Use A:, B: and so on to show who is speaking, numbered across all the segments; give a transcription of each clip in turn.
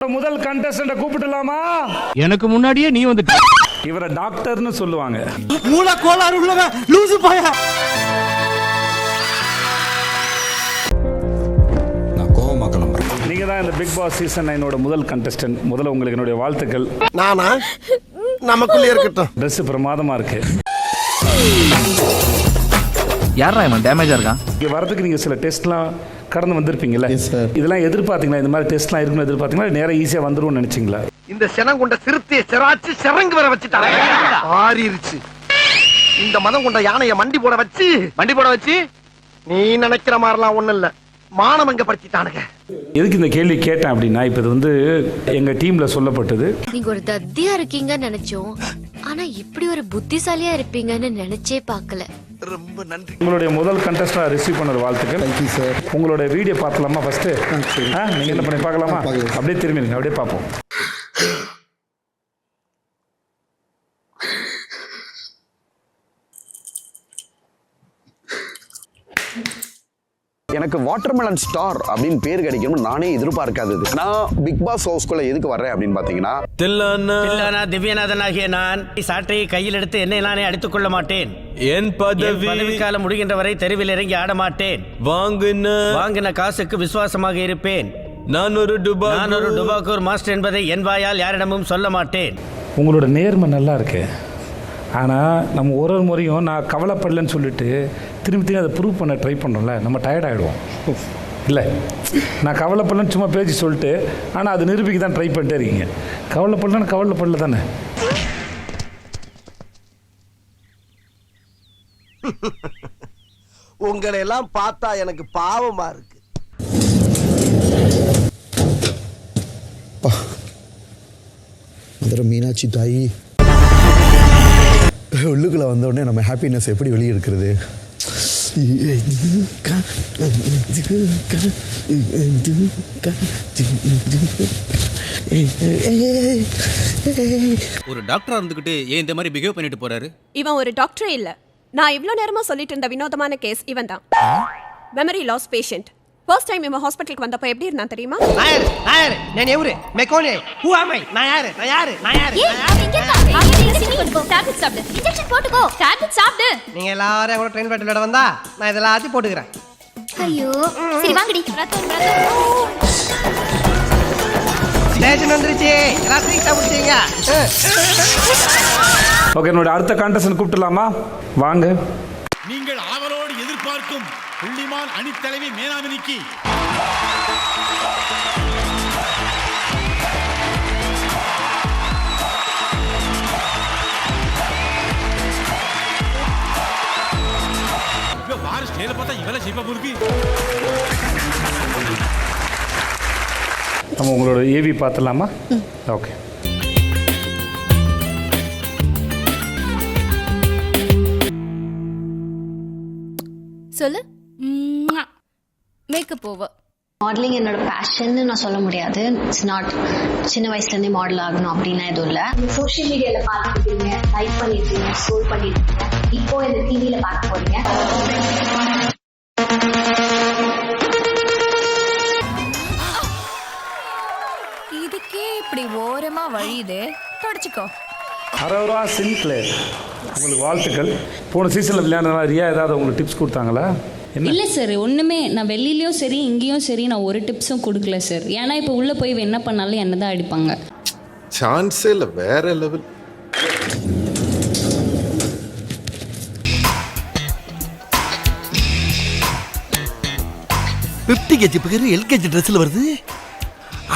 A: முதல் கண்டஸ்டன்ட் கூப்பிடலாமா?
B: எனக்கு முன்னாடியே நீ வந்துட்ட.
A: இவரை டாக்டர்னு சொல்லுவாங்க.
C: மூல கோளாறு உள்ளவன் லூசு பையா.
D: நான் கோவமா கிளம்புறேன்.
A: நீங்க தான் இந்த பிக் பாஸ் சீசன் 9 முதல் கண்டஸ்டன்ட். முதல்ல உங்களுக்கு என்னுடைய வாழ்த்துக்கள்.
C: நானா நமக்குள்ளே இருக்கட்டும்.
A: ட்ரெஸ் பிரமாதமா இருக்கு.
B: யாரா இவன் டேமேஜா இருக்கான்?
A: இங்க வரதுக்கு நீங்க சில டெஸ்ட்லாம் கடந்து வந்திருப்பீங்கல்ல, இதெல்லாம் எதிர்பார்த்தீங்களா? இந்த மாதிரி டெஸ்ட்லாம் இருக்குன்னு எதிர்பார்த்தீங்களா? நேரம் ஈஸியா வந்துரும்னு நினைச்சீங்களா?
C: இந்த செனம் கொண்ட சிறுத்தையை சிராச்சு சிறங்கு வர வச்சுட்டாங்க. ஆறிருச்சு. இந்த மதம் கொண்ட யானைய மண்டி போட வச்சு நீ நினைக்கிற மாதிரிலாம் ஒண்ணும் இல்ல, மானமங்க படுத்திட்டானுங்க.
A: எதுக்கு இந்த கேள்வி கேட்டேன் அப்படின்னா, இப்ப இது வந்து எங்க டீம்ல சொல்லப்பட்டது.
E: நீங்க ஒரு தத்தியா இருக்கீங்கன்னு நினைச்சோம், ஆனா இப்படி ஒரு புத்திசாலியா இருப்பீங்கன்னு நினைச்சே பார்க்கல.
C: ரொம்ப நன்றி.
A: உங்களுடைய முதல் கண்டஸ்டா ரிசீவ் பண்ண வாழ்த்துக்கள்.
D: Thank you sir.
A: உங்களுடைய வீடியோ பார்க்கலாமா ஃபர்ஸ்ட்? நீங்க என்ன பண்ணி பார்க்கலாமா? அப்படியே திரும்பிடுங்க, அப்படியே பார்ப்போம்.
F: எனக்கு வாட்டர்மெலன் ஸ்டார் அப்படின்னு பேர் கிடைக்கணும்னு நானே எதிர்பார்க்காதது. நான் பிக் பாஸ் ஹவுஸ்குள்ள எதுக்கு வர்றேன் அப்படின்னு பாத்தீங்கன்னா,
G: திவ்யநாதனாகிய நான் சாட்டையை கையில் எடுத்து என்னை நானே அடித்துக் கொள்ள மாட்டேன். என் பதவி காலம் முடிகின்ற வரை தெருவில் இறங்கி ஆட மாட்டேன். வாங்கின காசுக்கு விசுவாசமாக இருப்பேன். நான் ஒரு டுபாக்கூர் மாஸ்டர் என்பதை என் வாயால் யாரிடமும் சொல்ல மாட்டேன்.
A: உங்களோட நேர்மை நல்லா இருக்கு. ஆனால் நம்ம ஒரு முறையும் நான் கவலைப்படலன்னு சொல்லிட்டு திரும்பி அதை ப்ரூவ் பண்ண ட்ரை பண்ணுறோம்ல, நம்ம டயர்ட் ஆகிடுவோம். இல்லை, நான் கவலைப்படலன்னு சும்மா பேச்சு சொல்லிட்டு, ஆனால் அது நிரூபிக்க தான் ட்ரை பண்ணிட்டே இருக்கீங்க. கவலைப்படலன்னு கவலைப்படல தானே?
C: உங்களை எல்லாம் பார்த்தா எனக்கு பாவமா இருக்கு.
D: மதுரை மீனாட்சி தாயி உள்ளுக்குள்ள வந்த உடனே நம்ம ஹாப்பினஸ் எப்படி வெளியே இருக்கிறது?
H: ஒரு டாக்டரா இருந்துகிட்டு ஏன் இந்த மாதிரி பிஹேவ் பண்ணிட்டு போறாரு?
I: இவன் ஒரு டாக்டரே இல்ல. நான் இவ்ளோ நேரமா சொல்லிட்டு இருந்த வினோதமான கேஸ் இவன் தான். Memory loss patient. First time இவன் ஹாஸ்பிட்டலுக்கு வந்தப்ப எப்படி இருந்தான் தெரியுமா?
C: நாயர் நான் எவரு மெக்கோனே ஹூ ஆம் ஐ? நான் யாரு
E: டேப்லெட் சாப்பிடு, இன்ஜெக்ஷன் போட்டுக்கோ, டேப்லெட் சாப்பிடு.
C: நீங்க எல்லாரும் கூட ட்ரெயின் பேட்டில் வந்தா நான் இதெல்லாம் ஆத்தி போட்டுக்கிறேன்.
E: ஐயோ சரி வாங்கடி.
C: ஸ்டேஷன் வந்துருச்சு, எல்லாம் சீக்கிரம் முடிச்சீங்க.
A: ஓகே, என்னோட அடுத்த கான்டெஸ்ட் கூப்பிட்டுலாமா? வாங்க.
H: நீங்கள் ஆவலோடு எதிர்பார்க்கும் புள்ளிமான் அணித்தலைவி மேனாமினிக்கு
A: நம்ம உங்களோட ஏவி பார்த்துலாமா? ஓகே.
E: சொல்லு. Makeup over.
J: மாடலிங் என்னோட பேஷன்னு நான் சொல்ல முடியாது. இட்ஸ் நாட் சின்ன வயசுலேருந்தே மாடல் ஆகணும் அப்படின்னா எதுவும் இல்லை. சோஷியல் மீடியாவில் பார்த்துருக்கீங்க, லைக் பண்ணிருக்கீங்க, ஸ்க்ரோல் பண்ணிருக்கீங்க, இப்போ இந்த டிவியில் பார்க்க போறீங்க.
I: இதுக்கே இப்படி ஓரமா வழியுது, தொடச்சுக்கோ.
A: அரவரா சின்க்ளேர், உங்களுக்கு வாழ்த்துக்கள். போன சீசனில் விளையாடுறா ரியா ஏதாவது உங்களுக்கு டிப்ஸ் கொடுத்தாங்களா?
K: இல்லை சார், ஒன்றுமே நான் வெளியிலையும் சரி இங்கேயும் சரி நான் ஒரு டிப்ஸும் கொடுக்கல சார். ஏன்னா இப்போ உள்ளே போய் என்ன பண்ணாலும் என்ன தான் அடிப்பாங்க.
D: சான்ஸே இல்லை, வேற லெவல்.
C: கேஜி பேர் எல்கேஜி ட்ரெஸ்ல வருது.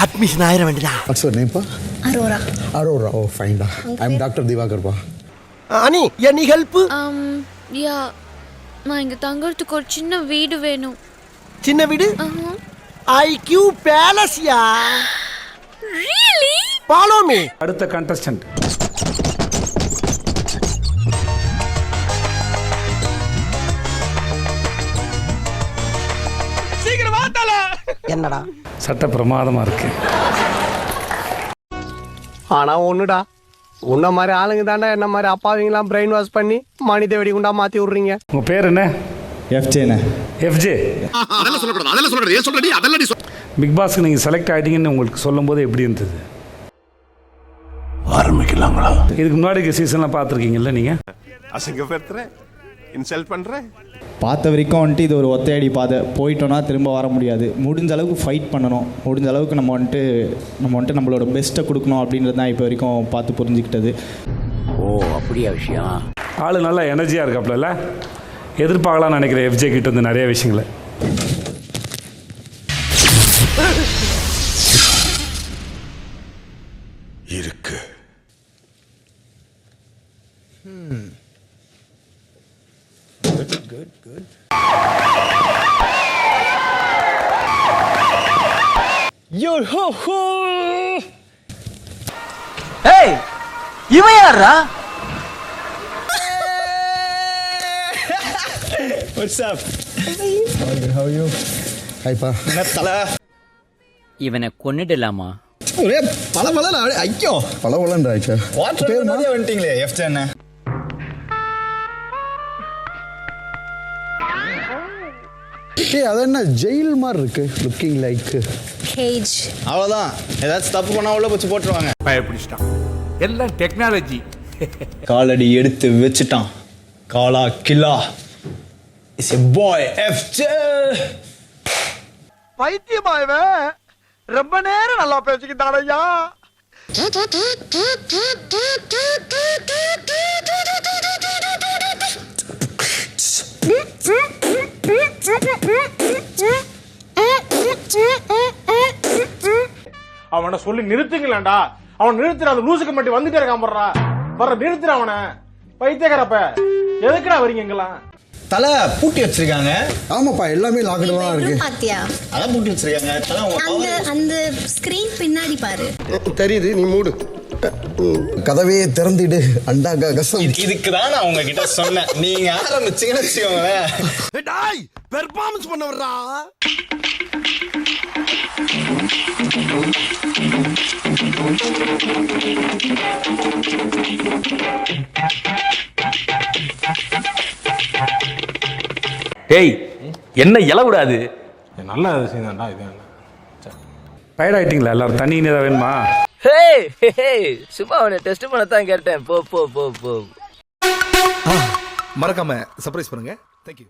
C: அட்மிஷன் ஆயிர வேண்டியதா?
D: வாட்ஸ் யுவர் நேம் பா?
J: அரோரா.
D: அரோரா. ஓ ஃபைன் டா. ஐ அம் டாக்டர் திவாகர் பா.
C: அனி எனி ஹெல்ப்?
E: யா, நான் இங்க தங்கறதுக்கு ஒரு சின்ன வீடு வேணும்.
C: சின்ன வீடு? ஐக்யூ பேலஸ்யா.
E: ரியலி?
C: Follow me.
A: அடுத்த கண்டஸ்டன்ட்.
C: சீக்கிரம் வாத்தால. என்னடா
A: சட்ட பிரமாதமா இருக்கு.
C: ஆனா ஒண்ணுடா, உன்ன மாதிரி ஆளுங்க தாண்டா என்ன மாதிரி அப்பாவிங்களாம் பிரெயின் வாஷ் பண்ணி மனித வெடிகுண்டா மாத்தி விடுறீங்க.
A: உங்க பேர் என்ன?
L: எஃப்ஜேண்ணே.
A: எஃப்ஜே.
C: அதெல்லாம் சொல்லக்கூடாது ஏன் சொல்றடி அதெல்லாம்
A: பிக் பாஸ்க்கு நீங்கள் செலக்ட் ஆகிட்டீங்கன்னு உங்களுக்கு சொல்லும்போது எப்படி இருந்தது?
C: ஆரம்பிக்கலாங்களா?
A: இதுக்கு முன்னாடி சீசன்லாம் பார்த்துருக்கீங்கல்ல நீங்கள்?
C: அசிங்கப்படுத்துறேன், இன்சல்ட் பண்றேன்.
L: பார்த்த வரைக்கும் வந்துட்டு இது ஒரு ஒத்தையடி பாதை, போயிட்டோன்னா திரும்ப வர முடியாது. முடிஞ்ச அளவுக்கு ஃபைட் பண்ணணும், முடிஞ்ச அளவுக்கு நம்ம வந்துட்டு நம்மளோட பெஸ்ட்டை கொடுக்கணும் அப்படின்றது தான் இப்போ வரைக்கும் பார்த்து புரிஞ்சுக்கிட்டது.
B: ஓ அப்படியா விஷயம்.
A: ஆள் நல்லா எனர்ஜியாக இருக்காப்புல, எதிர்பார்க்கலாம்னு நினைக்கிறேன் எஃப்ஜே கிட்ட வந்து நிறைய விஷயங்களை.
C: இருக்கு.
D: Good.
B: ஏய் இவன் யாரா?
L: What's up?
D: How are you? Hi பா.
L: என்ன தலை?
B: இவனை கொன்னுடலாமா?
L: ஒரே பல ஐயோ
D: பலவலன்றாச்சா?
L: பேர் மாதிரியே வந்துட்டீங்களே எஃப்ஜேண்ணே.
D: அது என்ன ஜெயில் மாதிரி இருக்கு, லுக்கிங் லைக்
J: கேஜ்.
L: அவ்வளோதான், ஏதாச்சும் தப்பு பண்ணா உள்ள வச்சு போட்டுருவாங்க.
H: பயப்பிடிச்சிட்டான். எல்லாம் டெக்னாலஜி.
L: காலடி எடுத்து வச்சுட்டான். காலா கில்லா இஸ் எ பாய் எஃப்ஜே.
C: பைத்தியமா இவன்? ரொம்ப நேரம் நல்லா பேசிக்கிட்டான் ஐயா.
H: அவனை சொல்லி நிறுத்துங்களேன்டா. அவன் நிறுத்துற அந்த லூசுக்கு மட்டும் வந்துட்டே இருக்கான் போடுறா. வர நிறுத்துற அவனை. பைத்தியக்காரப்ப எதுக்குடா வரீங்க எங்கெல்லாம்?
L: தலை பூட்டி வச்சிருக்காங்க.
D: ஆமாப்பா, எல்லாமே லாக்டவுன் தான் இருக்கு.
J: பாத்தியா?
L: அதான் பூட்டி வச்சிருக்காங்க. தலை
J: அந்த ஸ்கிரீன் பின்னாடி பாரு.
C: தெரியுது, நீ மூடு.
D: கதவே திறந்துடு அண்டா கசம்.
L: இதுக்கு தான் நான் உங்ககிட்ட சொன்னேன், நீங்க ஆரம்பிச்சீங்கன்னு வச்சுக்கோங்களேன்.
C: டாய் பெர்ஃபார்மன்ஸ் பண்ண வர்றா.
B: டேய் என்ன இலவிடாது?
H: நல்ல விஷயம் இது.
A: டயர்ட் ஆகிட்டீங்களா எல்லாரும்? தண்ணி ஏதாவது வேணுமா?
B: சும்மா அவனை டெஸ்ட் பண்ணத்தான் கேட்டேன். போ போ போ போ.
C: மறக்காம சர்ப்ரைஸ் பண்ணுங்க. தேங்க்யூ.